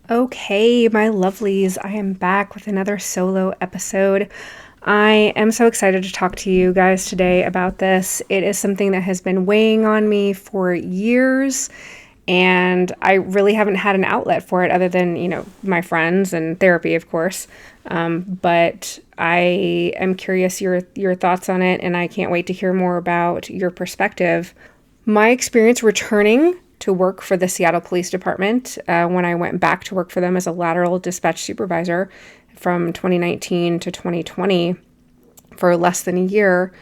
Okay, my lovelies, I am back with another solo episode. I am so excited to talk to you guys today about this. It is something that has been weighing on me for years, and I really haven't had an outlet for it other than, my friends and therapy, of course. But I am curious your thoughts on it, and I can't wait to hear more about your perspective. My experience returning to work for the Seattle Police Department when I went back to work for them as a lateral dispatch supervisor from 2019 to 2020 for less than a year,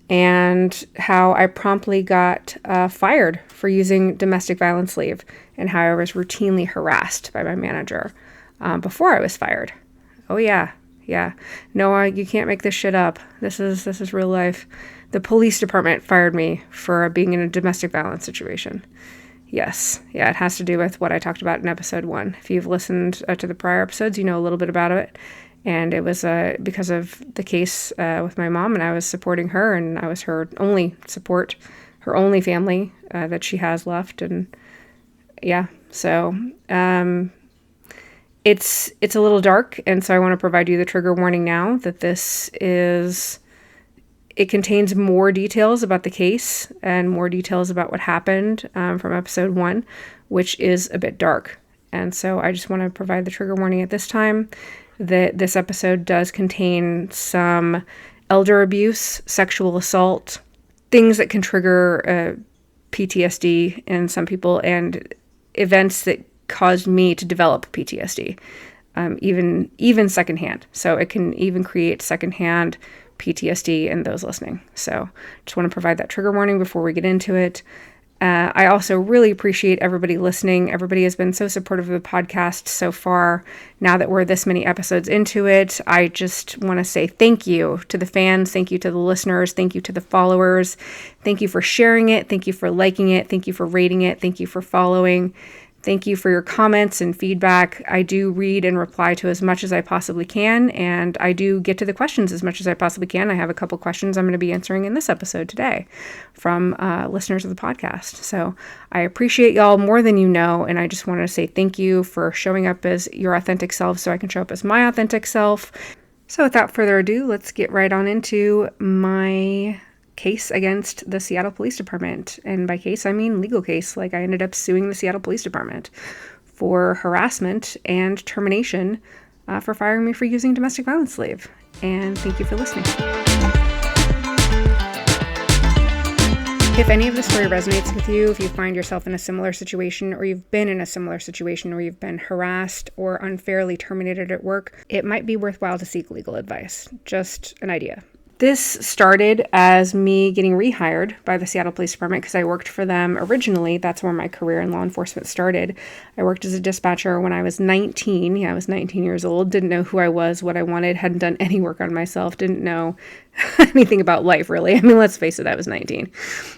and how I promptly got fired for using domestic violence leave, and how I was routinely harassed by my manager before I was fired. Oh yeah, yeah. No, you can't make this shit up. This is real life. The police department fired me for being in a domestic violence situation. Yes. Yeah, it has to do with what I talked about in episode 1. If you've listened to the prior episodes, you know a little bit about it. And it was because of the case with my mom, and I was supporting her, and I was her only support, her only family that she has left. And yeah, so it's a little dark, and so I want to provide you the trigger warning now that it contains more details about the case and more details about what happened from episode 1, which is a bit dark. And so I just want to provide the trigger warning at this time that this episode does contain some elder abuse, sexual assault, things that can trigger PTSD in some people, and events that caused me to develop PTSD, even secondhand. So it can even create secondhand PTSD in those listening. So just want to provide that trigger warning before we get into it. I also really appreciate everybody listening. Everybody has been so supportive of the podcast so far. Now that we're this many episodes into it, I just want to say thank you to the fans. Thank you to the listeners. Thank you to the followers. Thank you for sharing it. Thank you for liking it. Thank you for rating it. Thank you for following. Thank you for your comments and feedback. I do read and reply to as much as I possibly can, and I do get to the questions as much as I possibly can. I have a couple questions I'm going to be answering in this episode today from listeners of the podcast. So I appreciate y'all more than you know, and I just want to say thank you for showing up as your authentic self so I can show up as my authentic self. So without further ado, let's get right on into my case against the Seattle Police Department. And by case, I mean legal case. Like, I ended up suing the Seattle Police Department for harassment and termination for firing me for using domestic violence leave. And thank you for listening. If any of the story resonates with you, if you find yourself in a similar situation, or you've been in a similar situation where you've been harassed or unfairly terminated at work, it might be worthwhile to seek legal advice. Just an idea. This started as me getting rehired by the Seattle Police Department because I worked for them originally. That's where my career in law enforcement started. I worked as a dispatcher when I was 19. Yeah, I was 19 years old. Didn't know who I was, what I wanted, hadn't done any work on myself, didn't know anything about life, really. I mean, let's face it, I was 19.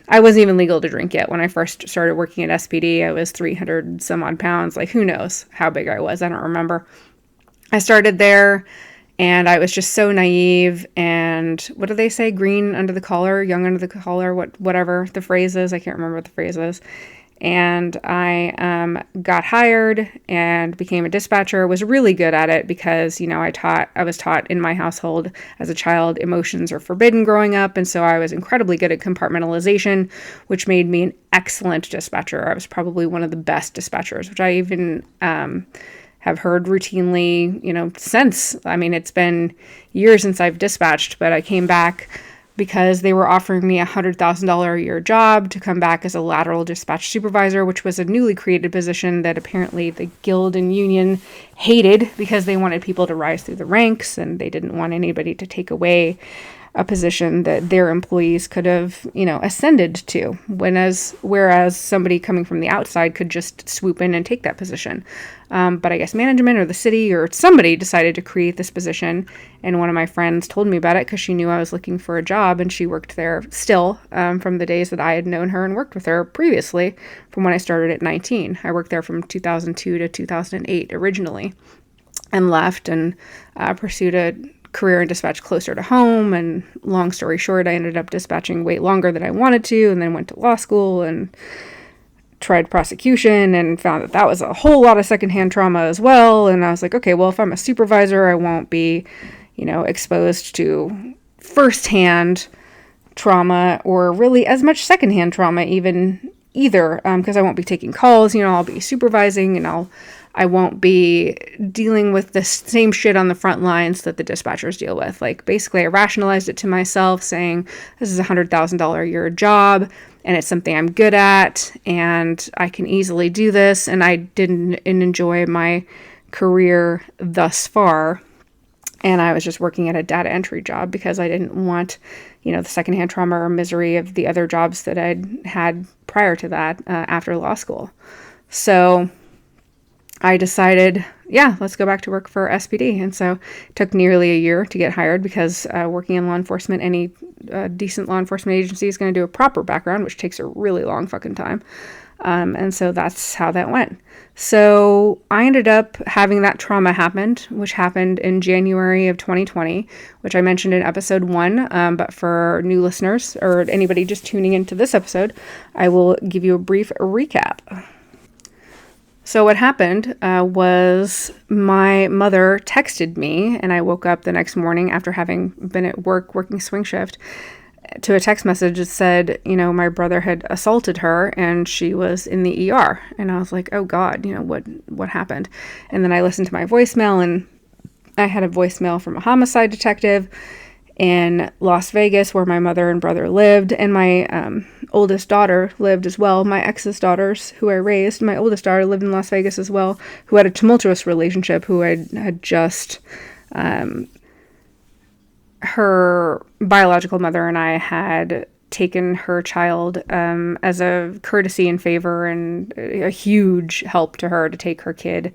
I wasn't even legal to drink yet. When I first started working at SPD, I was 300 some odd pounds. Like, who knows how big I was? I don't remember. I started there. And I was just so naive and, what do they say? Green under the collar, young under the collar, whatever the phrase is. I can't remember what the phrase is. And I got hired and became a dispatcher. Was really good at it because, I was taught in my household as a child, emotions are forbidden growing up. And so I was incredibly good at compartmentalization, which made me an excellent dispatcher. I was probably one of the best dispatchers, which I even have heard routinely, since. I mean, it's been years since I've dispatched, but I came back because they were offering me a $100,000 a year job to come back as a lateral dispatch supervisor, which was a newly created position that apparently the guild and union hated because they wanted people to rise through the ranks and they didn't want anybody to take away a position that their employees could have, ascended to, whereas somebody coming from the outside could just swoop in and take that position. But I guess management or the city or somebody decided to create this position, and one of my friends told me about it because she knew I was looking for a job, and she worked there still from the days that I had known her and worked with her previously from when I started at 19. I worked there from 2002 to 2008 originally, and left and pursued a career in dispatch closer to home. And long story short, I ended up dispatching way longer than I wanted to, and then went to law school and tried prosecution and found that was a whole lot of secondhand trauma as well. And I was like, okay, well, if I'm a supervisor, I won't be, exposed to firsthand trauma or really as much secondhand trauma either, because I won't be taking calls. I'll be supervising, and I won't be dealing with the same shit on the front lines that the dispatchers deal with. Like, basically, I rationalized it to myself, saying this is a $100,000 a year job, and it's something I'm good at, and I can easily do this. And I didn't enjoy my career thus far, and I was just working at a data entry job because I didn't want, the secondhand trauma or misery of the other jobs that I'd had prior to that after law school. So I decided, let's go back to work for SPD. And so it took nearly a year to get hired because working in law enforcement, any decent law enforcement agency is going to do a proper background, which takes a really long fucking time. And so that's how that went. So I ended up having that trauma happen, which happened in January of 2020, which I mentioned in episode 1. But for new listeners or anybody just tuning into this episode, I will give you a brief recap. So what happened was my mother texted me, and I woke up the next morning after having been at work working swing shift to a text message that said, my brother had assaulted her and she was in the ER. And I was like, oh God, what happened? And then I listened to my voicemail, and I had a voicemail from a homicide detective in Las Vegas where my mother and brother lived, and my oldest daughter lived as well. My ex's daughters, who I raised, my oldest daughter lived in Las Vegas as well, who had a tumultuous relationship, who had just, her biological mother and I had taken her child as a courtesy and favor and a huge help to her to take her kid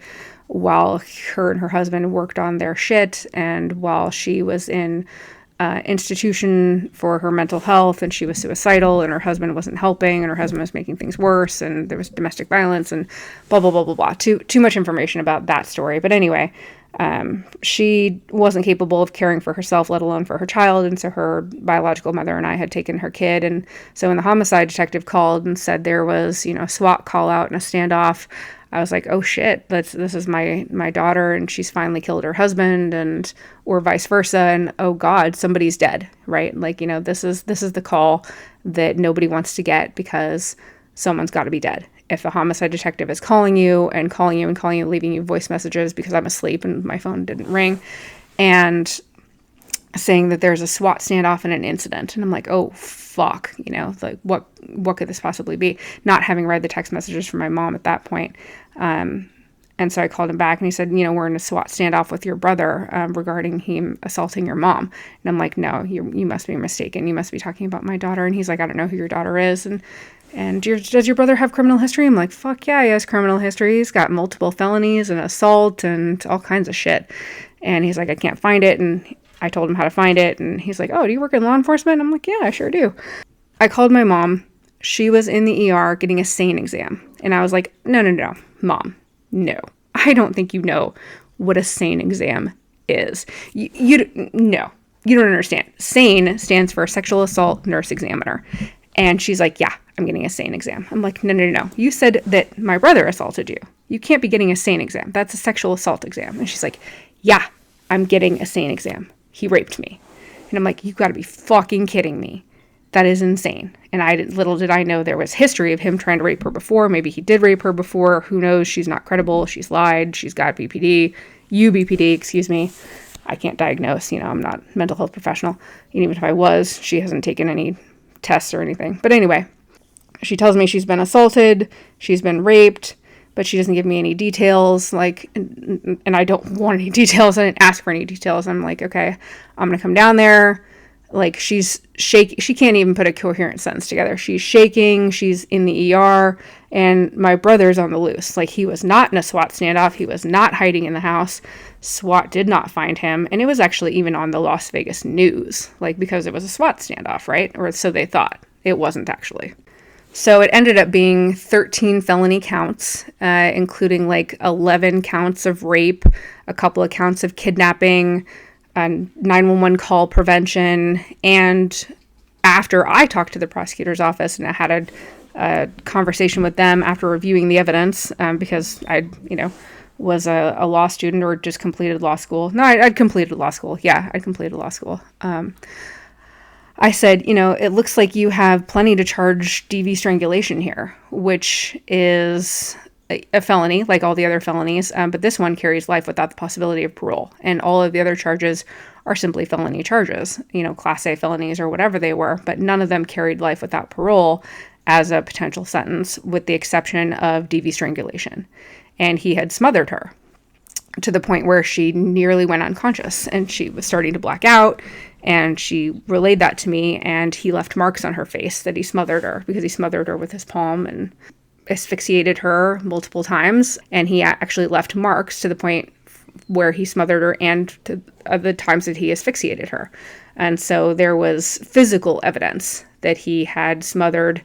while her and her husband worked on their shit, and while she was in institution for her mental health, and she was suicidal, and her husband wasn't helping, and her husband was making things worse, and there was domestic violence, and blah, blah, blah, blah, blah. Too much information about that story. But anyway, she wasn't capable of caring for herself, let alone for her child, and so her biological mother and I had taken her kid. And so when the homicide detective called and said there was, a SWAT call out and a standoff, I was like, oh shit, this is my daughter, and she's finally killed her husband, or vice versa, and oh God, somebody's dead, right? Like, this is the call that nobody wants to get, because someone's got to be dead. If a homicide detective is calling you, leaving you voice messages because I'm asleep and my phone didn't ring, and saying that there's a SWAT standoff and an incident, and I'm like, oh fuck, like what could this possibly be? Not having read the text messages from my mom at that point. And so I called him back, and he said, we're in a SWAT standoff with your brother regarding him assaulting your mom. And I'm like, no, you must be mistaken. You must be talking about my daughter. And he's like, I don't know who your daughter is. And does your brother have criminal history? I'm like, fuck yeah, he has criminal history. He's got multiple felonies and assault and all kinds of shit. And he's like, I can't find it. And I told him how to find it. And he's like, oh, do you work in law enforcement? I'm like, yeah, I sure do. I called my mom. She was in the ER getting a SANE exam. And I was like, no, Mom, no. I don't think you know what a SANE exam is. No, you don't understand. SANE stands for Sexual Assault Nurse Examiner. And she's like, yeah, I'm getting a SANE exam. I'm like, no. You said that my brother assaulted you. You can't be getting a SANE exam. That's a sexual assault exam. And she's like, yeah, I'm getting a SANE exam. He raped me. And I'm like, you gotta be fucking kidding me. That is insane. And little did I know there was history of him trying to rape her before. Maybe he did rape her before. Who knows? She's not credible. She's lied. She's got UBPD, excuse me. I can't diagnose. I'm not a mental health professional. And even if I was, she hasn't taken any tests or anything. But anyway, she tells me she's been assaulted. She's been raped. But she doesn't give me any details, and I don't want any details. I didn't ask for any details. I'm like, okay, I'm going to come down there. Like, she's shaking. She can't even put a coherent sentence together. She's shaking. She's in the ER, and my brother's on the loose. Like, he was not in a SWAT standoff. He was not hiding in the house. SWAT did not find him, and it was actually even on the Las Vegas news, because it was a SWAT standoff, right? Or so they thought. It wasn't actually. So it ended up being 13 felony counts, including 11 counts of rape, a couple of counts of kidnapping, 911 call prevention. And after I talked to the prosecutor's office and I had conversation with them after reviewing the evidence, because I, was a law student or just completed law school. No, I'd completed law school. Yeah, I'd completed law school. I said, it looks like you have plenty to charge DV strangulation here, which is a felony, like all the other felonies. But this one carries life without the possibility of parole. And all of the other charges are simply felony charges, Class A felonies or whatever they were. But none of them carried life without parole as a potential sentence, with the exception of DV strangulation. And he had smothered her to the point where she nearly went unconscious and she was starting to black out. And she relayed that to me, and he left marks on her face that he smothered her, because he smothered her with his palm and asphyxiated her multiple times. And he actually left marks to the point where he smothered her and to the times that he asphyxiated her. And so there was physical evidence that he had smothered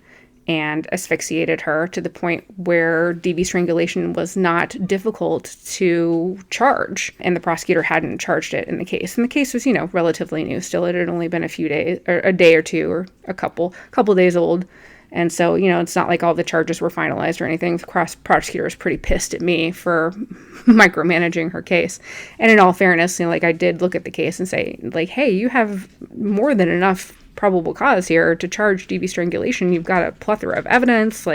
and asphyxiated her to the point where DV strangulation was not difficult to charge, and the prosecutor hadn't charged it in the case. And the case was, relatively new still. It had only been a few days, or a day or two, or a couple days old. And so, it's not like all the charges were finalized or anything. The prosecutor was pretty pissed at me for micromanaging her case. And in all fairness, I did look at the case and say, hey, you have more than enough probable cause here to charge DV strangulation. You've got a plethora of evidence.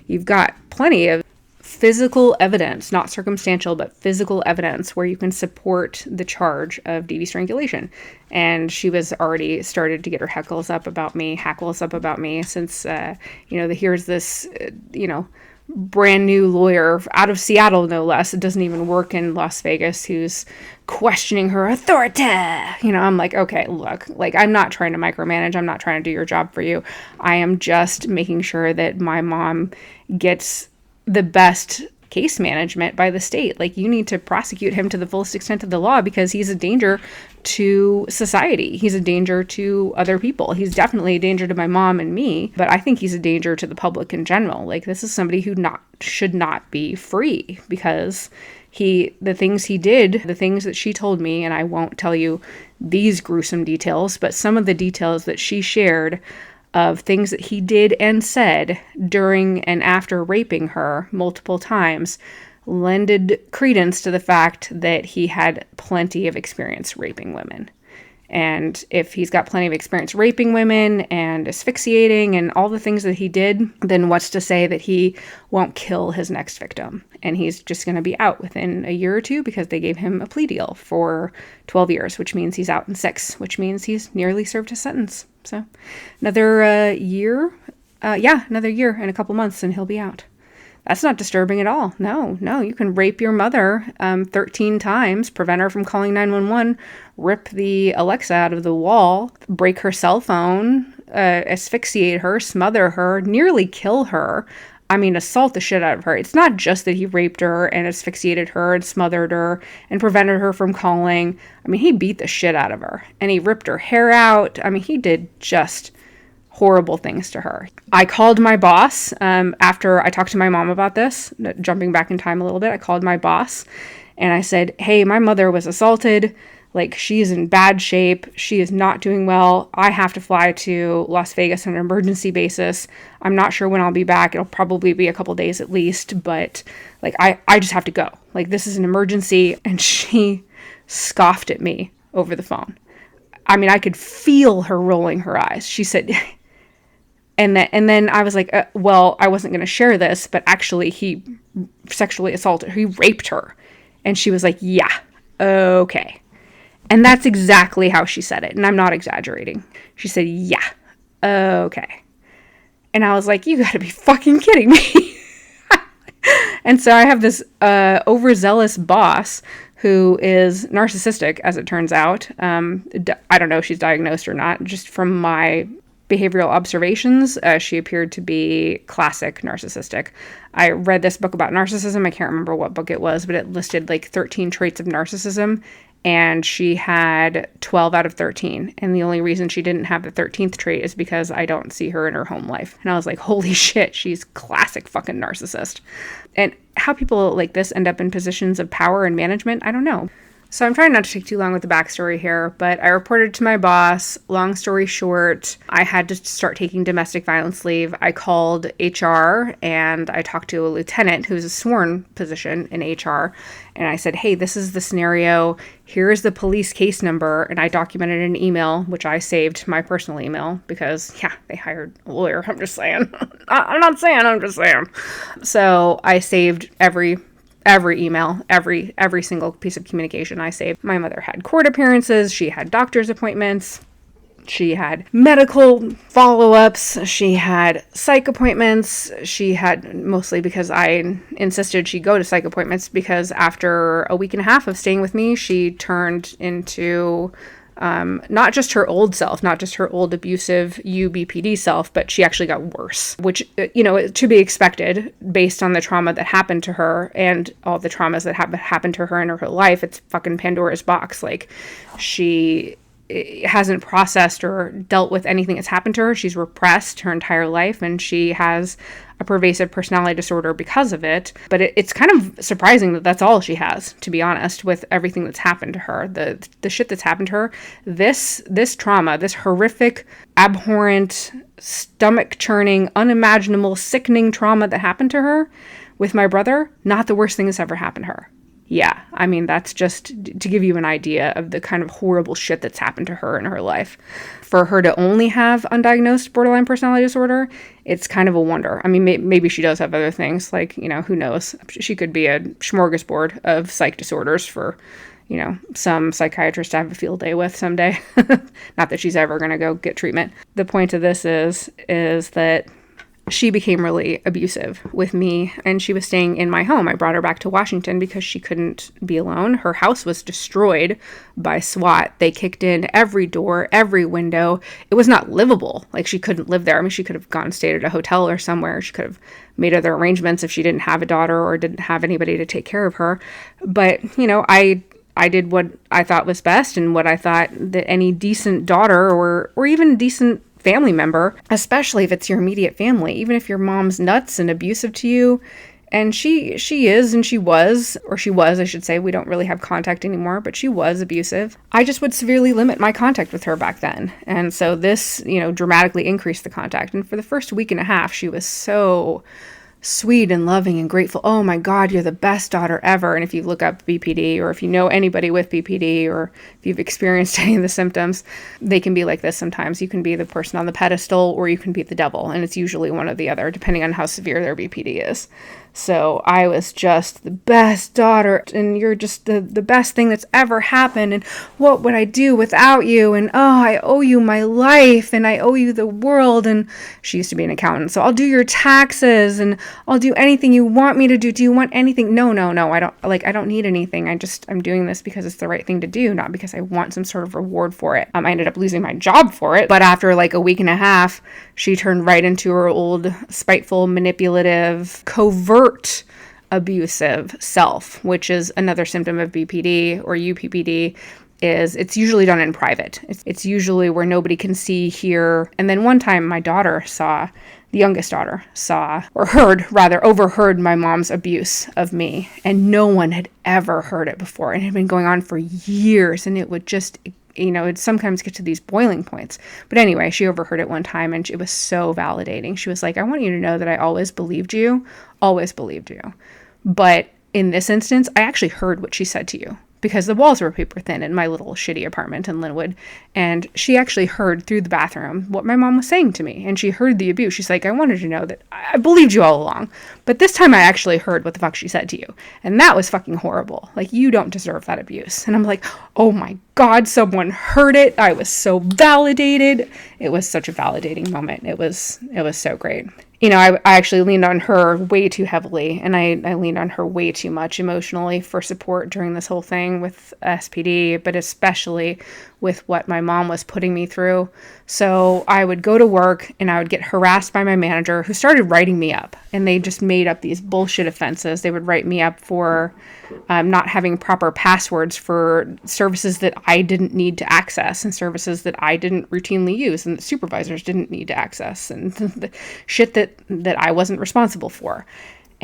You've got plenty of physical evidence, not circumstantial, but physical evidence where you can support the charge of DV strangulation. And she was already started to get her hackles up about me since, here's this, brand new lawyer out of Seattle, no less. It doesn't even work in Las Vegas, who's questioning her authority. I'm like, okay, look, I'm not trying to micromanage. I'm not trying to do your job for you. I am just making sure that my mom gets the best case management by the state. You need to prosecute him to the fullest extent of the law, because he's a danger to society. He's a danger to other people. He's definitely a danger to my mom and me, but I think he's a danger to the public in general. This is somebody who should not be free, because the things he did, the things that she told me, and I won't tell you these gruesome details, but some of the details that she shared of things that he did and said during and after raping her multiple times lended credence to the fact that he had plenty of experience raping women. And if he's got plenty of experience raping women and asphyxiating and all the things that he did, then what's to say that he won't kill his next victim? And he's just going to be out within a year or two, because they gave him a plea deal for 12 years, which means he's out in 6, which means he's nearly served his sentence. So another year and a couple months, and he'll be out. That's not disturbing at all. No, you can rape your mother 13 times, prevent her from calling 911, rip the Alexa out of the wall, break her cell phone, asphyxiate her, smother her, nearly kill her. Assault the shit out of her. It's not just that he raped her and asphyxiated her and smothered her and prevented her from calling. He beat the shit out of her, and he ripped her hair out. He did just horrible things to her. I called my boss after I talked to my mom about this, jumping back in time a little bit. I called my boss and I said, hey, my mother was assaulted. She's in bad shape. She is not doing well. I have to fly to Las Vegas on an emergency basis. I'm not sure when I'll be back. It'll probably be a couple days at least, but I just have to go. This is an emergency. And she scoffed at me over the phone. I could feel her rolling her eyes. She said, and then I was like, well, I wasn't going to share this, but actually he sexually assaulted her. He raped her. And she was like, yeah, okay. And that's exactly how she said it. And I'm not exaggerating. She said, yeah, okay. And I was like, you gotta be fucking kidding me. And so I have this overzealous boss who is narcissistic, as it turns out. I don't know if she's diagnosed or not. Just from my behavioral observations, she appeared to be classic narcissistic. I read this book about narcissism. I can't remember what book it was, but it listed 13 traits of narcissism, and she had 12 out of 13. And the only reason she didn't have the 13th trait is because I don't see her in her home life. And I was like, holy shit, she's classic fucking narcissist. And how people like this end up in positions of power and management, I don't know. So I'm trying not to take too long with the backstory here, but I reported to my boss. Long story short, I had to start taking domestic violence leave. I called HR and I talked to a lieutenant who's a sworn position in HR. And I said, hey, this is the scenario. Here's the police case number. And I documented an email, which I saved my personal email because, yeah, they hired a lawyer. I'm just saying. I'm just saying. So I saved every email, every single piece of communication I saved. My mother had court appearances. She had doctor's appointments. She had medical follow-ups. She had psych appointments. She had, mostly because I insisted she go to psych appointments, because after a week and a half of staying with me, she turned into not just her old self, not just her old abusive UBPD self, but she actually got worse, which, to be expected based on the trauma that happened to her and all the traumas that happened to her in her life. It's fucking Pandora's box. Like, she hasn't processed or dealt with anything that's happened to her. She's repressed her entire life, and she has a pervasive personality disorder because of it. But it's kind of surprising that that's all she has, to be honest, with everything that's happened to her. The shit that's happened to her, this trauma, this horrific, abhorrent, stomach-churning, unimaginable, sickening trauma that happened to her with my brother, not the worst thing that's ever happened to her. Yeah, I mean, that's just to give you an idea of the kind of horrible shit that's happened to her in her life. For her to only have undiagnosed borderline personality disorder, it's kind of a wonder. I mean, maybe she does have other things, like, who knows? She could be a smorgasbord of psych disorders for, some psychiatrist to have a field day with someday. Not that she's ever going to go get treatment. The point of this is that she became really abusive with me, and she was staying in my home. I brought her back to Washington because she couldn't be alone. Her house was destroyed by SWAT. They kicked in every door, every window. It was not livable. Like, she couldn't live there. I mean, she could have gone and stayed at a hotel or somewhere. She could have made other arrangements if she didn't have a daughter or didn't have anybody to take care of her. But, I did what I thought was best, and what I thought that any decent daughter or even decent family member, especially if it's your immediate family, even if your mom's nuts and abusive to you, and she was, I should say, we don't really have contact anymore, but she was abusive, I just would severely limit my contact with her back then. And so this, dramatically increased the contact. And for the first week and a half, she was so sweet and loving and grateful. Oh my God, you're the best daughter ever. And if you look up BPD, or if you know anybody with BPD, or if you've experienced any of the symptoms, they can be like this sometimes. You can be the person on the pedestal, or you can be the devil. And it's usually one or the other, depending on how severe their BPD is. So I was just the best daughter, and you're just the best thing that's ever happened, and what would I do without you, and I owe you my life, and I owe you the world. And she used to be an accountant, so I'll do your taxes, and I'll do anything you want me to do. Do you want anything? No, I don't need anything. I'm doing this because it's the right thing to do, not because I want some sort of reward for it. I ended up losing my job for it, but after like a week and a half, she turned right into her old spiteful, manipulative, covert, abusive self, which is another symptom of BPD or UPPD. It's usually done in private. It's usually where nobody can see, hear. And then one time my daughter the youngest daughter overheard my mom's abuse of me, and no one had ever heard it before. And it had been going on for years, and it would just, it'd sometimes get to these boiling points. But anyway, she overheard it one time, and it was so validating. She was like, I want you to know that I always believed you. But in this instance, I actually heard what she said to you, because the walls were paper thin in my little shitty apartment in Linwood. And she actually heard through the bathroom what my mom was saying to me. And she heard the abuse. She's like, I wanted you to know that I believed you all along. But this time I actually heard what the fuck she said to you. And that was fucking horrible. Like, you don't deserve that abuse. And I'm like, oh my God, someone heard it. I was so validated. It was such a validating moment. It was so great. I actually leaned on her way too heavily, and I leaned on her way too much emotionally for support during this whole thing with SPD, but especially with what my mom was putting me through. So I would go to work and I would get harassed by my manager, who started writing me up, and they just made up these bullshit offenses. They would write me up for not having proper passwords for services that I didn't need to access, and services that I didn't routinely use, and that supervisors didn't need to access, and the shit that I wasn't responsible for.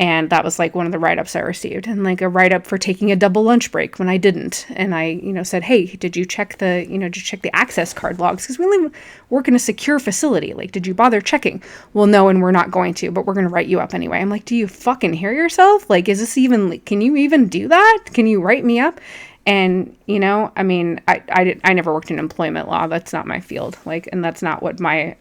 And that was like one of the write-ups I received, and like a write-up for taking a double lunch break when I didn't. And I, said, hey, did you check the access card logs? Because we only work in a secure facility. Like, did you bother checking? Well, no, and we're not going to, but we're going to write you up anyway. I'm like, do you fucking hear yourself? Like, is this even, can you even do that? Can you write me up? And, I never worked in employment law. That's not my field. Like, and that's not what my,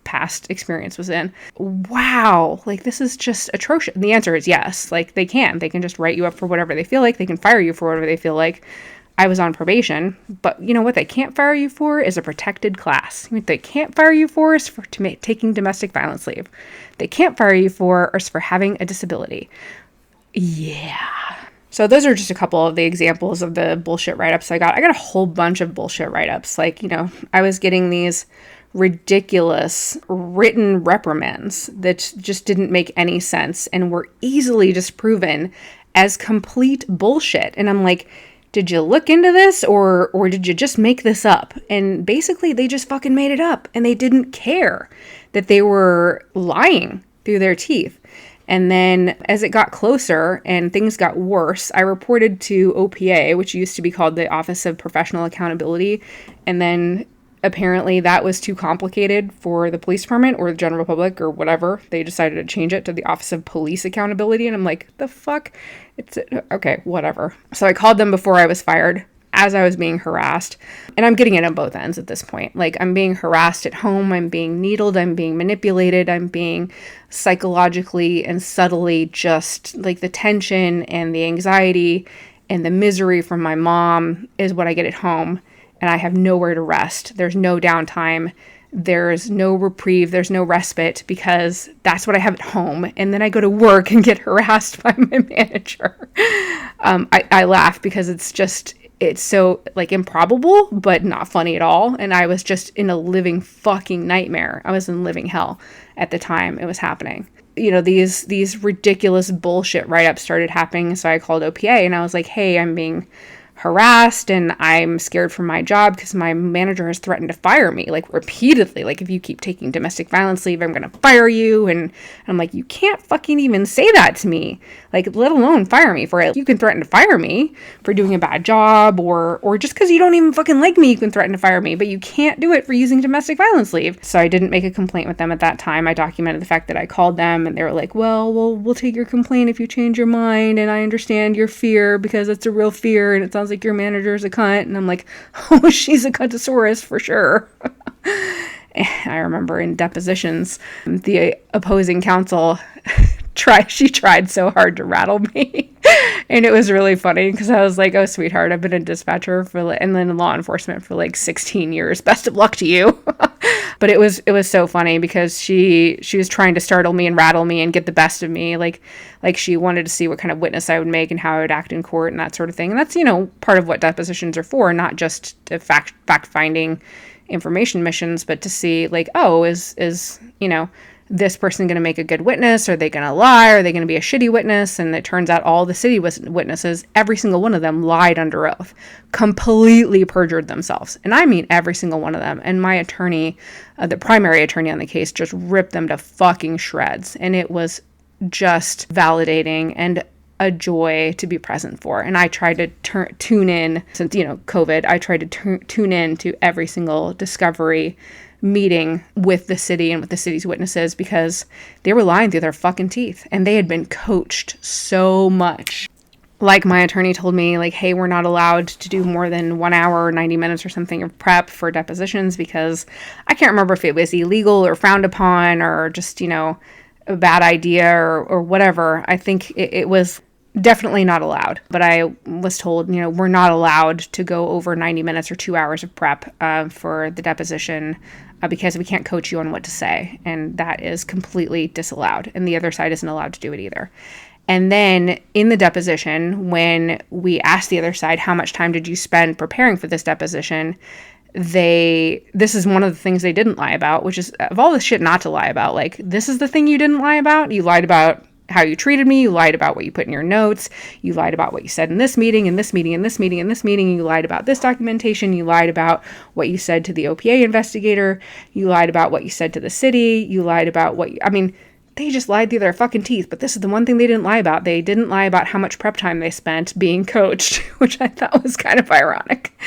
past experience was in. Wow, like this is just atrocious. And the answer is yes. Like they can just write you up for whatever they feel like. They can fire you for whatever they feel like. I was on probation, but you know what they can't fire you for is a protected class. What they can't fire you for is for taking domestic violence leave. They can't fire you for is for having a disability. Yeah. So those are just a couple of the examples of the bullshit write-ups I got. I got a whole bunch of bullshit write-ups. Like, I was getting these ridiculous written reprimands that just didn't make any sense and were easily disproven as complete bullshit. And I'm like, did you look into this or did you just make this up? And basically they just fucking made it up, and they didn't care that they were lying through their teeth. And then as it got closer and things got worse, I reported to OPA, which used to be called the Office of Professional Accountability. And then apparently that was too complicated for the police department or the general public or whatever. They decided to change it to the Office of Police Accountability. And I'm like, the fuck? It's okay, whatever. So I called them before I was fired, as I was being harassed. And I'm getting it on both ends at this point. Like, I'm being harassed at home. I'm being needled. I'm being manipulated. I'm being psychologically and subtly, just like the tension and the anxiety and the misery from my mom is what I get at home. And I have nowhere to rest. There's no downtime. There's no reprieve. There's no respite, because that's what I have at home. And then I go to work and get harassed by my manager. I laugh because it's so like improbable, but not funny at all. And I was just in a living fucking nightmare. I was in living hell at the time it was happening. These ridiculous bullshit write-ups started happening. So I called OPA and I was like, hey, I'm being harassed and I'm scared for my job because my manager has threatened to fire me, like repeatedly. Like, if you keep taking domestic violence leave, I'm going to fire you. And I'm like, you can't fucking even say that to me. Like, let alone fire me for it. You can threaten to fire me for doing a bad job or just because you don't even fucking like me, you can threaten to fire me, but you can't do it for using domestic violence leave. So I didn't make a complaint with them at that time. I documented the fact that I called them and they were like, well, we'll take your complaint if you change your mind. And I understand your fear because it's a real fear. And it sounds like your manager is a cunt. And I'm like, oh, she's a cuntosaurus for sure. I remember in depositions, the opposing counsel tried so hard to rattle me. And it was really funny because I was like, oh, sweetheart, I've been a dispatcher and then in law enforcement for like 16 years. Best of luck to you. But it was so funny because she was trying to startle me and rattle me and get the best of me. Like she wanted to see what kind of witness I would make and how I would act in court and that sort of thing. And that's, part of what depositions are for, not just fact-finding information missions, but to see like, oh, is this person going to make a good witness? Are they going to lie? Are they going to be a shitty witness? And it turns out all the city witnesses, every single one of them lied under oath, completely perjured themselves. And I mean every single one of them. And my attorney, the primary attorney on the case, just ripped them to fucking shreds. And it was just validating and a joy to be present for. And I tried to tune in, since, COVID, I tried to tune in to every single discovery meeting with the city and with the city's witnesses because they were lying through their fucking teeth and they had been coached so much. Like my attorney told me, like, hey, we're not allowed to do more than 1 hour or 90 minutes or something of prep for depositions because I can't remember if it was illegal or frowned upon or just, a bad idea or whatever. I think it was definitely not allowed. But I was told, we're not allowed to go over 90 minutes or 2 hours of prep for the deposition because we can't coach you on what to say. And that is completely disallowed. And the other side isn't allowed to do it either. And then in the deposition, when we asked the other side, how much time did you spend preparing for this deposition? This is one of the things they didn't lie about, which is of all the shit not to lie about. Like, this is the thing you didn't lie about. You lied about how you treated me. You lied about what you put in your notes. You lied about what you said in this meeting, in this meeting, in this meeting, in this meeting. You lied about this documentation. You lied about what you said to the OPA investigator. You lied about what you said to the city. You lied about They just lied through their fucking teeth. But this is the one thing they didn't lie about. They didn't lie about how much prep time they spent being coached, which I thought was kind of ironic.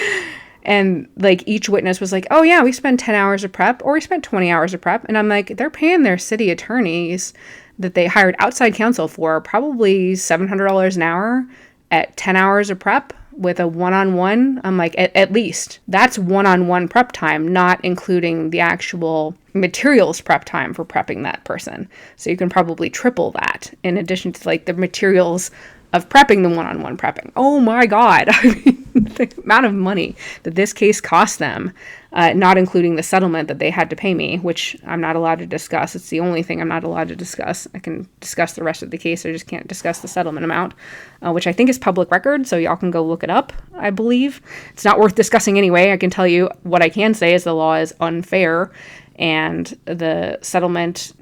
And like each witness was like, oh yeah, we spent 10 hours of prep, or we spent 20 hours of prep. And I'm like, they're paying their city attorneys that they hired outside counsel for probably $700 an hour at 10 hours of prep with a one-on-one. I'm like, at least that's one-on-one prep time, not including the actual materials prep time for prepping that person. So you can probably triple that in addition to like the materials of prepping the one-on-one prepping. Oh my God. I mean, the amount of money that this case cost them, not including the settlement that they had to pay me, which I'm not allowed to discuss. It's the only thing I'm not allowed to discuss. I can discuss the rest of the case. I just can't discuss the settlement amount, which I think is public record. So y'all can go look it up, I believe. It's not worth discussing anyway. I can tell you what I can say is the law is unfair, and the settlement,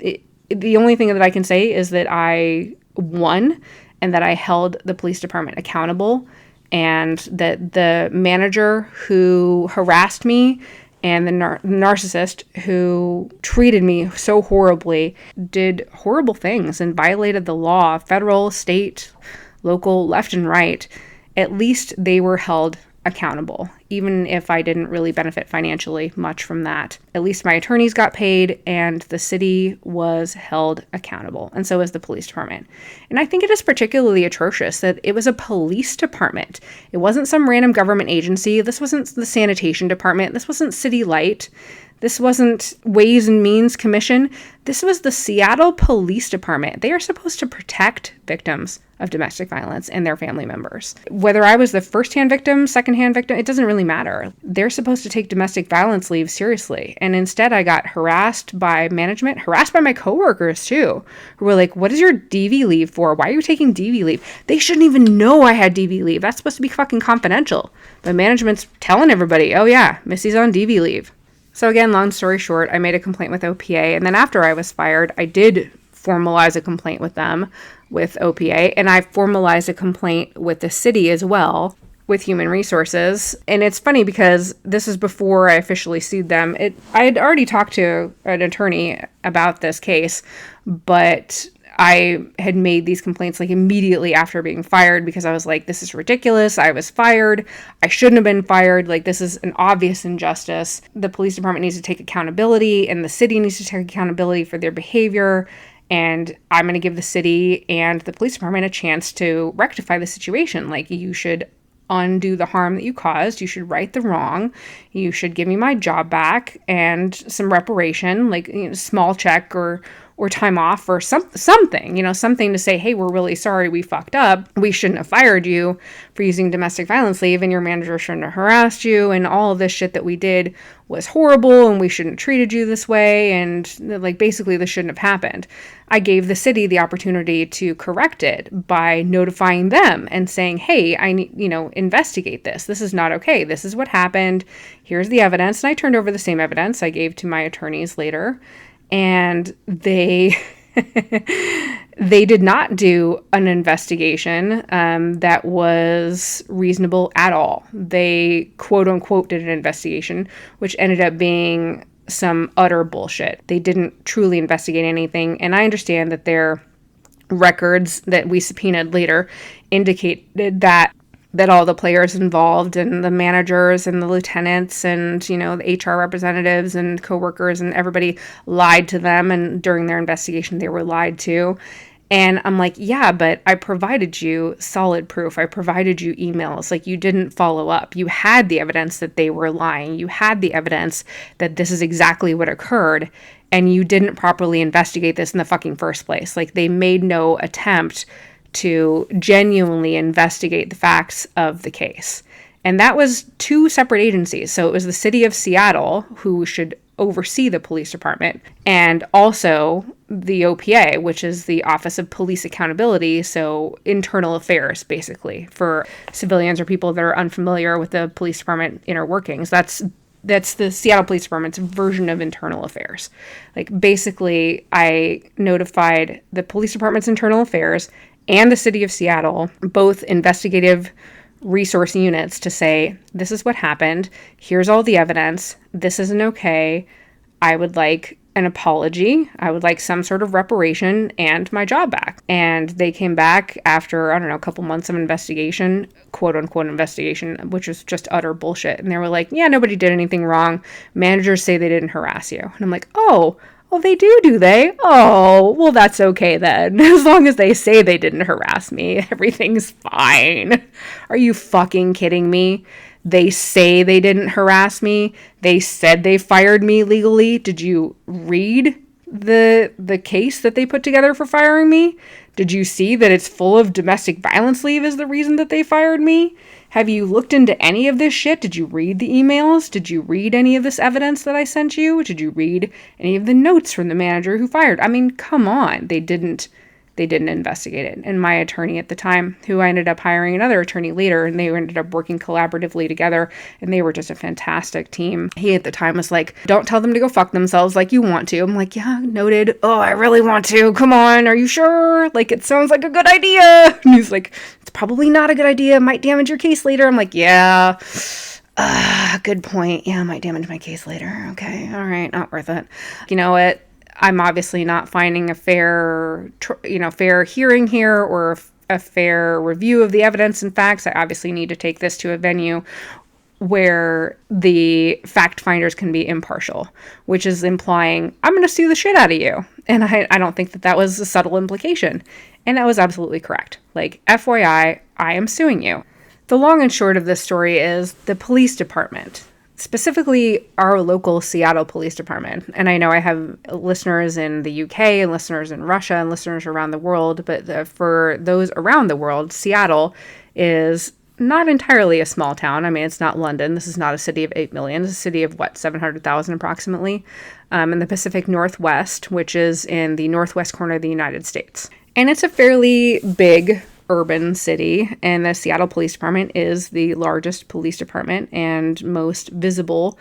the only thing that I can say is that I won, and that I held the police department accountable, and that the manager who harassed me and the narcissist who treated me so horribly did horrible things and violated the law, federal, state, local, left and right. At least they were held accountable, even if I didn't really benefit financially much from that. At least my attorneys got paid and the city was held accountable, and so was the police department. And I think it is particularly atrocious that it was a police department. It wasn't some random government agency. This wasn't the sanitation department. This wasn't City Light. This wasn't Ways and Means Commission. This was the Seattle Police Department. They are supposed to protect victims of domestic violence and their family members. Whether I was the first-hand victim, second-hand victim, it doesn't really matter. They're supposed to take domestic violence leave seriously. And instead I got harassed by management, harassed by my coworkers too, who were like, what is your DV leave for? Why are you taking DV leave? They shouldn't even know I had DV leave. That's supposed to be fucking confidential. But management's telling everybody, oh yeah, Missy's on DV leave. So again, long story short, I made a complaint with OPA, and then after I was fired, I did formalize a complaint with them, with OPA, and I formalized a complaint with the city as well, with Human Resources. And it's funny because this is before I officially sued them. I had already talked to an attorney about this case, but I had made these complaints like immediately after being fired because I was like, this is ridiculous. I was fired. I shouldn't have been fired. Like, this is an obvious injustice. The police department needs to take accountability, and the city needs to take accountability for their behavior. And I'm going to give the city and the police department a chance to rectify the situation. Like, you should undo the harm that you caused. You should right the wrong. You should give me my job back and some reparation, like, you know, small check or time off or something, you know, something to say, hey, we're really sorry we fucked up. We shouldn't have fired you for using domestic violence leave, and your manager shouldn't have harassed you, and all of this shit that we did was horrible, and we shouldn't have treated you this way, and like basically this shouldn't have happened. I gave the city the opportunity to correct it by notifying them and saying, hey, I need, you know, investigate this. This is not okay. This is what happened. Here's the evidence. And I turned over the same evidence I gave to my attorneys later. And they they did not do an investigation that was reasonable at all. They quote unquote did an investigation, which ended up being some utter bullshit. They didn't truly investigate anything. And I understand that their records that we subpoenaed later indicated that all the players involved and the managers and the lieutenants and, you know, the HR representatives and coworkers and everybody lied to them. And during their investigation, they were lied to. And I'm like, yeah, but I provided you solid proof. I provided you emails. Like, you didn't follow up. You had the evidence that they were lying. You had the evidence that this is exactly what occurred. And you didn't properly investigate this in the fucking first place. Like, they made no attempt to genuinely investigate the facts of the case. And that was two separate agencies. So it was the city of Seattle, who should oversee the police department, and also the OPA, which is the Office of Police Accountability, so internal affairs, basically, for civilians or people that are unfamiliar with the police department inner workings. That's the Seattle Police Department's version of internal affairs. Like, basically, I notified the police department's internal affairs and the city of Seattle, both investigative resource units, to say, this is what happened. Here's all the evidence. This isn't okay. I would like an apology. I would like some sort of reparation and my job back. And they came back after, I don't know, a couple months of investigation, quote unquote investigation, which was just utter bullshit. And they were like, yeah, nobody did anything wrong. Managers say they didn't harass you. And I'm like, oh, they do they? Oh, well, that's okay then. As long as they say they didn't harass me, everything's fine. Are you fucking kidding me? They say they didn't harass me. They said they fired me legally. Did you read the case that they put together for firing me? Did you see that it's full of domestic violence leave is the reason that they fired me? Have you looked into any of this shit? Did you read the emails? Did you read any of this evidence that I sent you? Did you read any of the notes from the manager who fired? I mean, come on. They didn't investigate it. And my attorney at the time, who I ended up hiring another attorney later, and they ended up working collaboratively together, and they were just a fantastic team. He at the time was like, don't tell them to go fuck themselves like you want to. I'm like, yeah, noted. Oh, I really want to. Come on. Are you sure? Like, it sounds like a good idea. And he's like, it's probably not a good idea. It might damage your case later. I'm like, yeah. Good point. Yeah, it might damage my case later. Okay. All right. Not worth it. You know what? I'm obviously not finding a fair hearing here or a fair review of the evidence and facts. I obviously need to take this to a venue where the fact finders can be impartial, which is implying I'm going to sue the shit out of you. And I don't think that was a subtle implication. And that was absolutely correct. Like, FYI, I am suing you. The long and short of this story is the police department, specifically our local Seattle Police Department. And I know I have listeners in the UK and listeners in Russia and listeners around the world, but for those around the world, Seattle is not entirely a small town. I mean, it's not London. This is not a city of 8 million. It's a city of, 700,000 approximately, in the Pacific Northwest, which is in the northwest corner of the United States. And it's a fairly big urban city, and the Seattle Police Department is the largest police department and most visible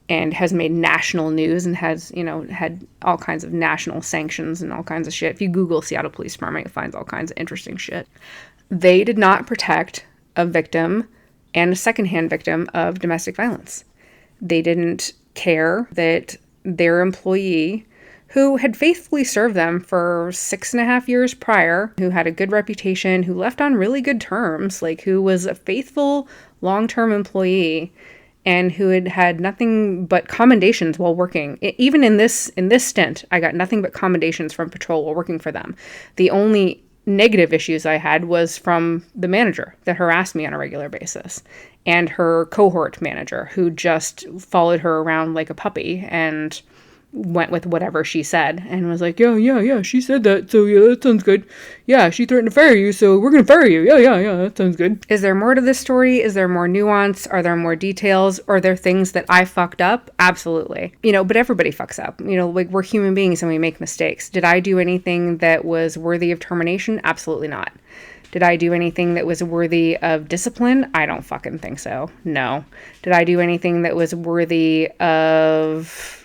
and has made national news and has, had all kinds of national sanctions and all kinds of shit. If you Google Seattle Police Department, you'll find all kinds of interesting shit. They did not protect a victim and a secondhand victim of domestic violence. They didn't care that their employee, who had faithfully served them for 6.5 years prior, who had a good reputation, who left on really good terms, like who was a faithful long-term employee and who had had nothing but commendations while working. Even in this stint, I got nothing but commendations from patrol while working for them. The only negative issues I had was from the manager that harassed me on a regular basis and her cohort manager who just followed her around like a puppy and went with whatever she said and was like, yeah, she said that, so yeah, that sounds good. Yeah, she threatened to fire you, so we're gonna fire you. Yeah, that sounds good. Is there more to this story? Is there more nuance? Are there more details? Are there things that I fucked up? Absolutely. But everybody fucks up. Like, we're human beings and we make mistakes. Did I do anything that was worthy of termination? Absolutely not. Did I do anything that was worthy of discipline? I don't fucking think so. No. Did I do anything that was worthy of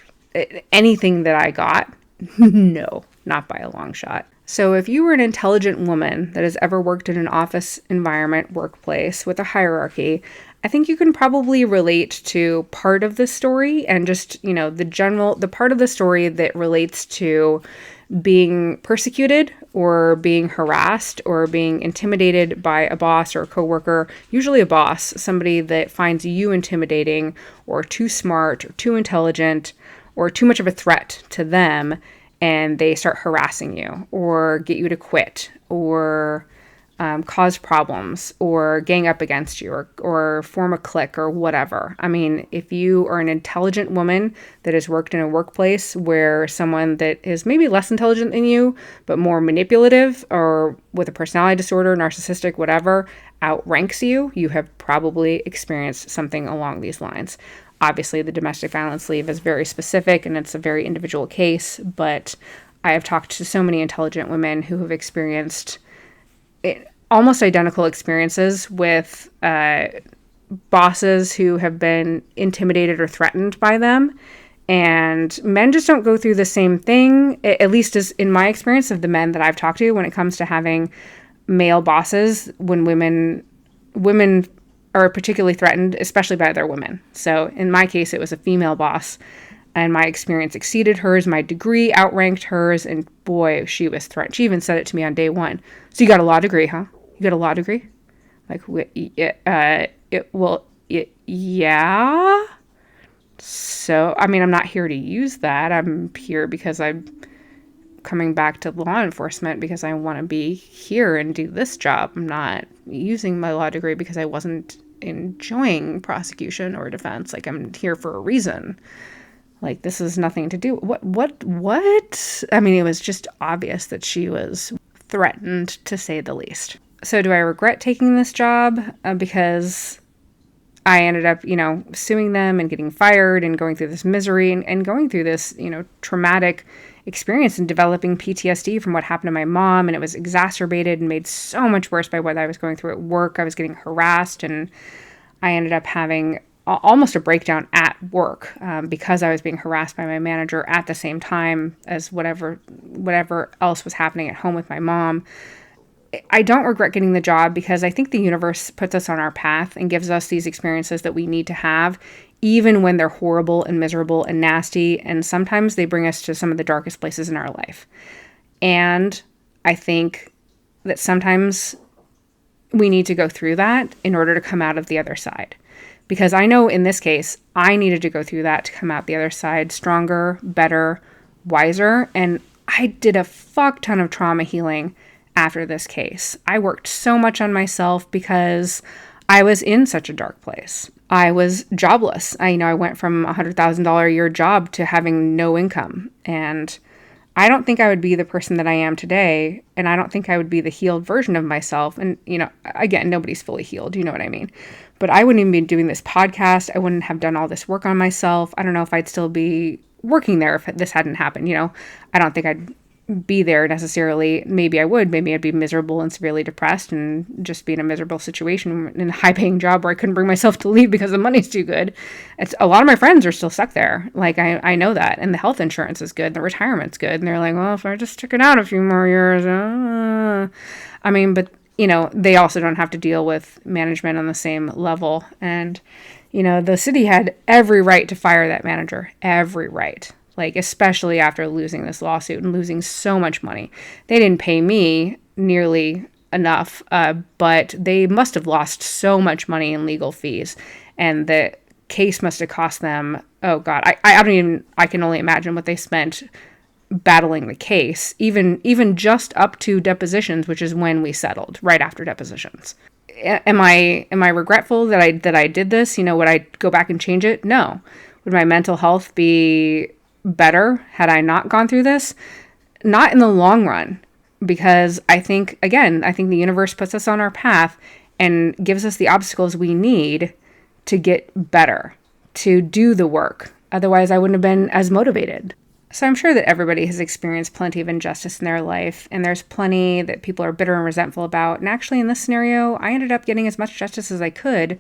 anything that I got? No, not by a long shot. So if you were an intelligent woman that has ever worked in an office environment, workplace with a hierarchy, I think you can probably relate to part of the story and just, the part of the story that relates to being persecuted or being harassed or being intimidated by a boss or a coworker, usually a boss, somebody that finds you intimidating or too smart or too intelligent or too much of a threat to them, and they start harassing you or get you to quit or cause problems or gang up against you or form a clique or whatever. I mean, if you are an intelligent woman that has worked in a workplace where someone that is maybe less intelligent than you, but more manipulative or with a personality disorder, narcissistic, whatever, outranks you, you have probably experienced something along these lines. Obviously, the domestic violence leave is very specific and it's a very individual case, but I have talked to so many intelligent women who have experienced almost identical experiences with bosses who have been intimidated or threatened by them. And men just don't go through the same thing, at least as in my experience of the men that I've talked to when it comes to having male bosses when women are particularly threatened, especially by other women. So in my case, it was a female boss and my experience exceeded hers. My degree outranked hers, and boy, she was threatened. She even said it to me on day one. So you got a law degree, huh? You got a law degree? Like, yeah. So, I mean, I'm not here to use that. I'm here because I'm coming back to law enforcement because I want to be here and do this job. I'm not using my law degree because I wasn't enjoying prosecution or defense. Like, I'm here for a reason. Like, this is nothing to do. What? I mean, it was just obvious that she was threatened, to say the least. So do I regret taking this job? Because I ended up, suing them and getting fired and going through this misery and going through this, traumatic experience and developing PTSD from what happened to my mom. And it was exacerbated and made so much worse by what I was going through at work. I was getting harassed, and I ended up having almost a breakdown at work because I was being harassed by my manager at the same time as whatever else was happening at home with my mom. I don't regret getting the job because I think the universe puts us on our path and gives us these experiences that we need to have, even when they're horrible and miserable and nasty. And sometimes they bring us to some of the darkest places in our life. And I think that sometimes we need to go through that in order to come out of the other side. Because I know in this case, I needed to go through that to come out the other side stronger, better, wiser. And I did a fuck ton of trauma healing after this case. I worked so much on myself because I was in such a dark place. I was jobless. I went from a $100,000 a year job to having no income. And I don't think I would be the person that I am today. And I don't think I would be the healed version of myself. And, again, nobody's fully healed. You know what I mean? But I wouldn't even be doing this podcast. I wouldn't have done all this work on myself. I don't know if I'd still be working there if this hadn't happened. I don't think I'd be there necessarily. Maybe I would. Maybe I'd be miserable and severely depressed and just be in a miserable situation in a high-paying job where I couldn't bring myself to leave because the money's too good. A lot of my friends are still stuck there. Like, I know that. And the health insurance is good. The retirement's good. And they're like, well, if I just stick it out a few more years. I mean, but, they also don't have to deal with management on the same level. And, the city had every right to fire that manager. Every right. Like, especially after losing this lawsuit and losing so much money. They didn't pay me nearly enough, but they must have lost so much money in legal fees. And the case must have cost them, oh God, I can only imagine what they spent battling the case, even just up to depositions, which is when we settled, right after depositions. Am I regretful that I did this? Would I go back and change it? No. Would my mental health be better had I not gone through this? Not in the long run, because I think the universe puts us on our path and gives us the obstacles we need to get better, to do the work. Otherwise, I wouldn't have been as motivated. So I'm sure that everybody has experienced plenty of injustice in their life, and there's plenty that people are bitter and resentful about. And actually, in this scenario, I ended up getting as much justice as I could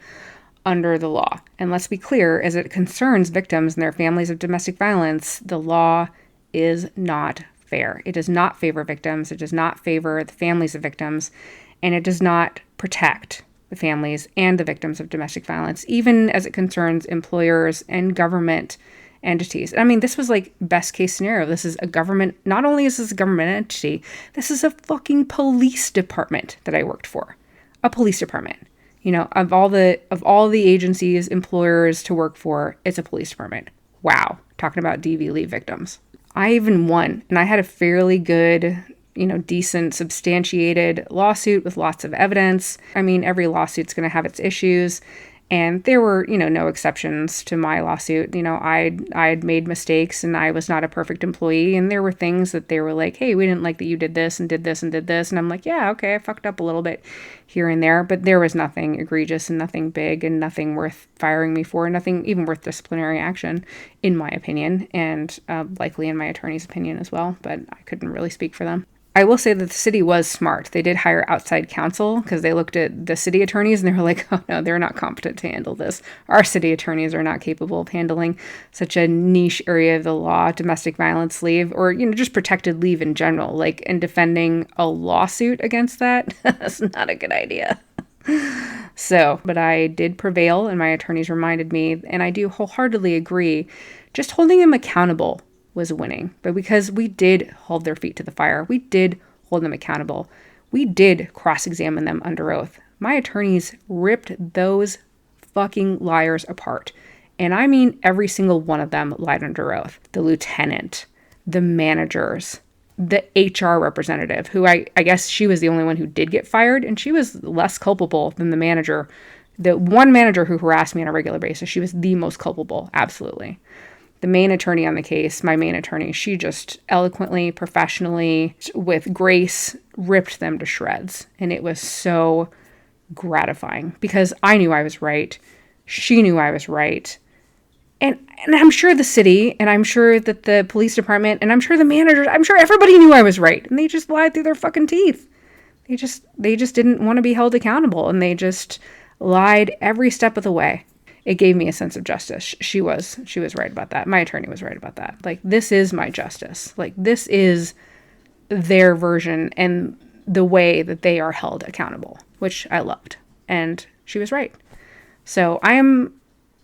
under the law. And let's be clear, as it concerns victims and their families of domestic violence, the law is not fair. It does not favor victims. It does not favor the families of victims, and it does not protect the families and the victims of domestic violence, even as it concerns employers and government entities. I mean, this was like best case scenario. This is a government, not only is this a government entity, this is a fucking police department that I worked for. A police department. Of all the agencies, employers to work for, it's a police department. Wow. Talking about DV leave victims. I even won, and I had a fairly good, decent, substantiated lawsuit with lots of evidence. I mean, every lawsuit's going to have its issues. And there were, no exceptions to my lawsuit. I'd made mistakes and I was not a perfect employee. And there were things that they were like, hey, we didn't like that you did this and did this and did this. And I'm like, yeah, okay, I fucked up a little bit here and there. But there was nothing egregious and nothing big and nothing worth firing me for, nothing even worth disciplinary action, in my opinion, and likely in my attorney's opinion as well. But I couldn't really speak for them. I will say that the city was smart. They did hire outside counsel because they looked at the city attorneys and they were like, oh no, they're not competent to handle this. Our city attorneys are not capable of handling such a niche area of the law, domestic violence leave, or, just protected leave in general. And defending a lawsuit against that, that's not a good idea. So, but I did prevail, and my attorneys reminded me, and I do wholeheartedly agree, just holding them accountable was winning. But because we did hold their feet to the fire, we did hold them accountable, we did cross-examine them under oath. My attorneys ripped those fucking liars apart. And I mean every single one of them lied under oath. The lieutenant, the managers, the HR representative, who I guess she was the only one who did get fired, and she was less culpable than the manager. The one manager who harassed me on a regular basis, she was the most culpable, absolutely. The main attorney on the case, my main attorney, she just eloquently, professionally, with grace, ripped them to shreds. And it was so gratifying because I knew I was right. She knew I was right. And I'm sure the city, and I'm sure that the police department, and I'm sure the managers, I'm sure everybody knew I was right. And they just lied through their fucking teeth. They just didn't want to be held accountable. And they just lied every step of the way. It gave me a sense of justice. She was right about that. My attorney was right about that. Like, this is my justice. Like, this is their version and the way that they are held accountable, which I loved. And she was right. So I am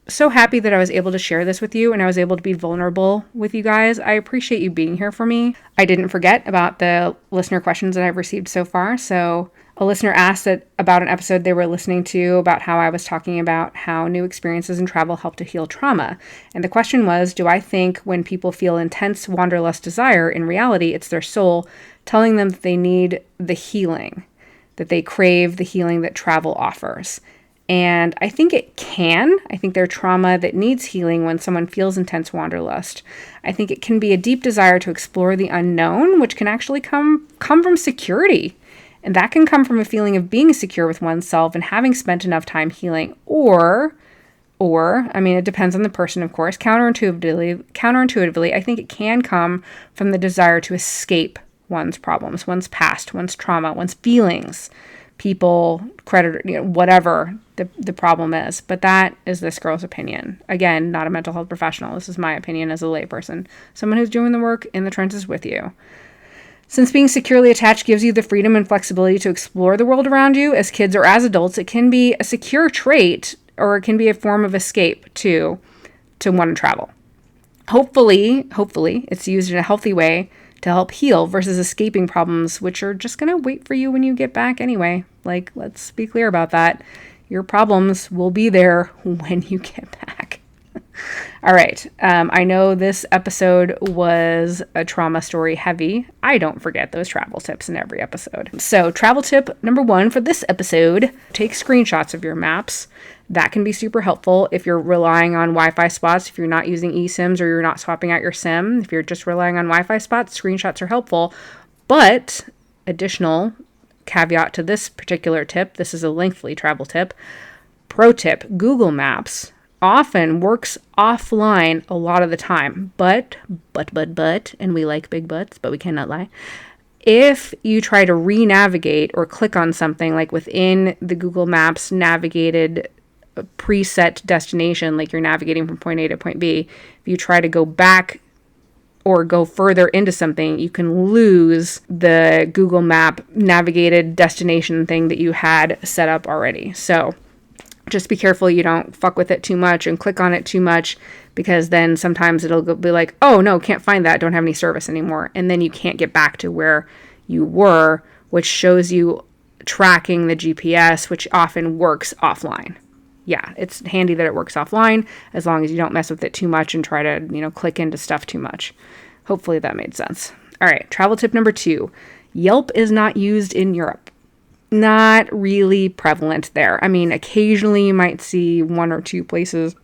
so happy that I was able to share this with you and I was able to be vulnerable with you guys. I appreciate you being here for me. I didn't forget about the listener questions that I've received so far. So a listener asked about an episode they were listening to about how I was talking about how new experiences in travel help to heal trauma. And the question was, do I think when people feel intense wanderlust desire, in reality, it's their soul telling them that they need the healing, that they crave the healing that travel offers? And I think it can. I think there's trauma that needs healing when someone feels intense wanderlust. I think it can be a deep desire to explore the unknown, which can actually come from security. And that can come from a feeling of being secure with oneself and having spent enough time healing. Or, I mean, it depends on the person, of course. Counterintuitively, I think it can come from the desire to escape one's problems, one's past, one's trauma, one's feelings, people, creditor, whatever the problem is. But that is this girl's opinion. Again, not a mental health professional. This is my opinion as a layperson, someone who's doing the work in the trenches with you. Since being securely attached gives you the freedom and flexibility to explore the world around you as kids or as adults, it can be a secure trait, or it can be a form of escape to want to travel. Hopefully, it's used in a healthy way to help heal versus escaping problems, which are just going to wait for you when you get back anyway. Like, let's be clear about that. Your problems will be there when you get back. All right. I know this episode was a trauma story heavy. I don't forget those travel tips in every episode. So travel tip number 1 for this episode, take screenshots of your maps. That can be super helpful if you're relying on Wi-Fi spots, if you're not using eSIMs or you're not swapping out your SIM. If you're just relying on Wi-Fi spots, screenshots are helpful. But additional caveat to this particular tip, this is a lengthy travel tip. Pro tip, Google Maps often works offline a lot of the time. But, and we like big butts, but we cannot lie. If you try to re-navigate or click on something like within the Google Maps navigated preset destination, like you're navigating from point A to point B, if you try to go back or go further into something, you can lose the Google Map navigated destination thing that you had set up already. So just be careful you don't fuck with it too much and click on it too much, because then sometimes it'll be like, oh no, can't find that, don't have any service anymore. And then you can't get back to where you were, which shows you tracking the GPS, which often works offline. Yeah, it's handy that it works offline as long as you don't mess with it too much and try to, click into stuff too much. Hopefully that made sense. All right, travel tip number 2. Yelp is not used in Europe. Not really prevalent there. I mean, occasionally you might see 1 or 2 places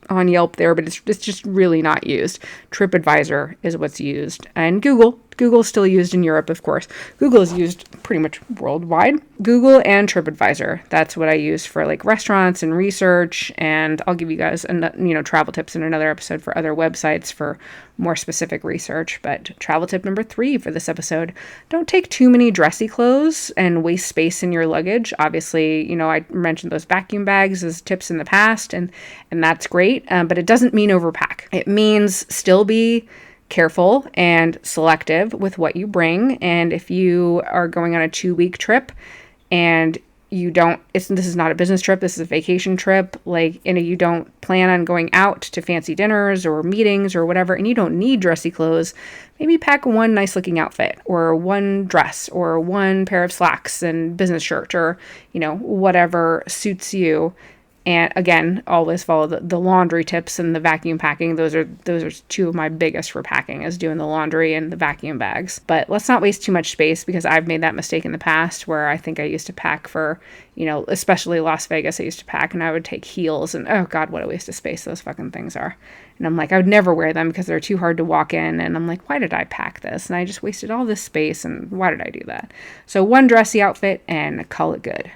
on Yelp there, but it's just really not used. TripAdvisor is what's used. And Google is still used in Europe, of course. Google is used pretty much worldwide. Google and TripAdvisor. That's what I use for like restaurants and research. And I'll give you guys, travel tips in another episode for other websites for more specific research. But travel tip number 3 for this episode, don't take too many dressy clothes and waste space in your luggage. Obviously, I mentioned those vacuum bags as tips in the past, and that's great. But it doesn't mean overpack. It means still be careful and selective with what you bring. And if you are going on a 2-week trip and this is not a business trip, this is a vacation trip, like, and you don't plan on going out to fancy dinners or meetings or whatever, and you don't need dressy clothes, maybe pack one nice looking outfit or one dress or one pair of slacks and business shirt, or, whatever suits you. And again, always follow the laundry tips and the vacuum packing. Those are two of my biggest for packing, is doing the laundry and the vacuum bags. But let's not waste too much space, because I've made that mistake in the past where I think I used to pack for, especially Las Vegas, I used to pack and I would take heels, and oh God, what a waste of space those fucking things are. And I'm like, I would never wear them because they're too hard to walk in. And I'm like, why did I pack this? And I just wasted all this space, and why did I do that? So one dressy outfit and call it good.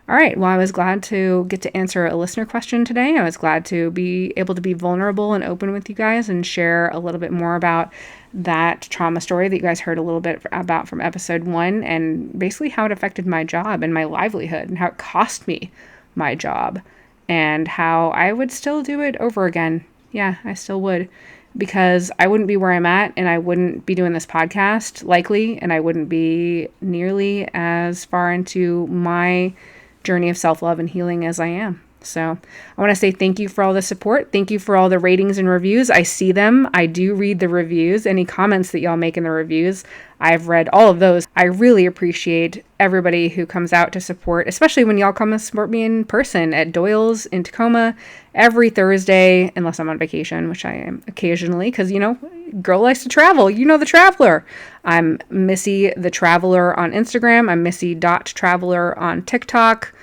All right. Well, I was glad to get to answer a listener question today. I was glad to be able to be vulnerable and open with you guys and share a little bit more about that trauma story that you guys heard a little bit about from episode 1, and basically how it affected my job and my livelihood, and how it cost me my job, and how I would still do it over again. Yeah, I still would, because I wouldn't be where I'm at, and I wouldn't be doing this podcast likely, and I wouldn't be nearly as far into my journey of self-love and healing as I am. So I want to say thank you for all the support. Thank you for all the ratings and reviews. I see them. I do read the reviews. Any comments that y'all make in the reviews, I've read all of those. I really appreciate everybody who comes out to support, especially when y'all come and support me in person at Doyle's in Tacoma every Thursday, unless I'm on vacation, which I am occasionally, because, girl likes to travel. The traveler. I'm Missy the Traveler on Instagram. I'm Missy.Traveler on TikTok.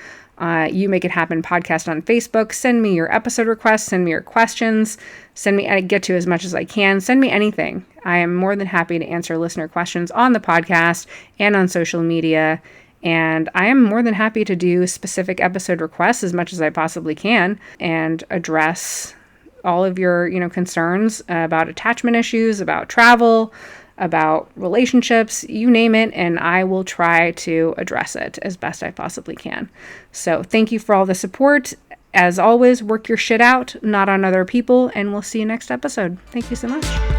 You Make It Happen podcast on Facebook. Send me your episode requests. Send me your questions. I get to as much as I can. Send me anything. I am more than happy to answer listener questions on the podcast and on social media. And I am more than happy to do specific episode requests as much as I possibly can and address all of your, concerns about attachment issues, about travel, about relationships, you name it, and I will try to address it as best I possibly can. So thank you for all the support. As always, work your shit out, not on other people, and we'll see you next episode. Thank you so much.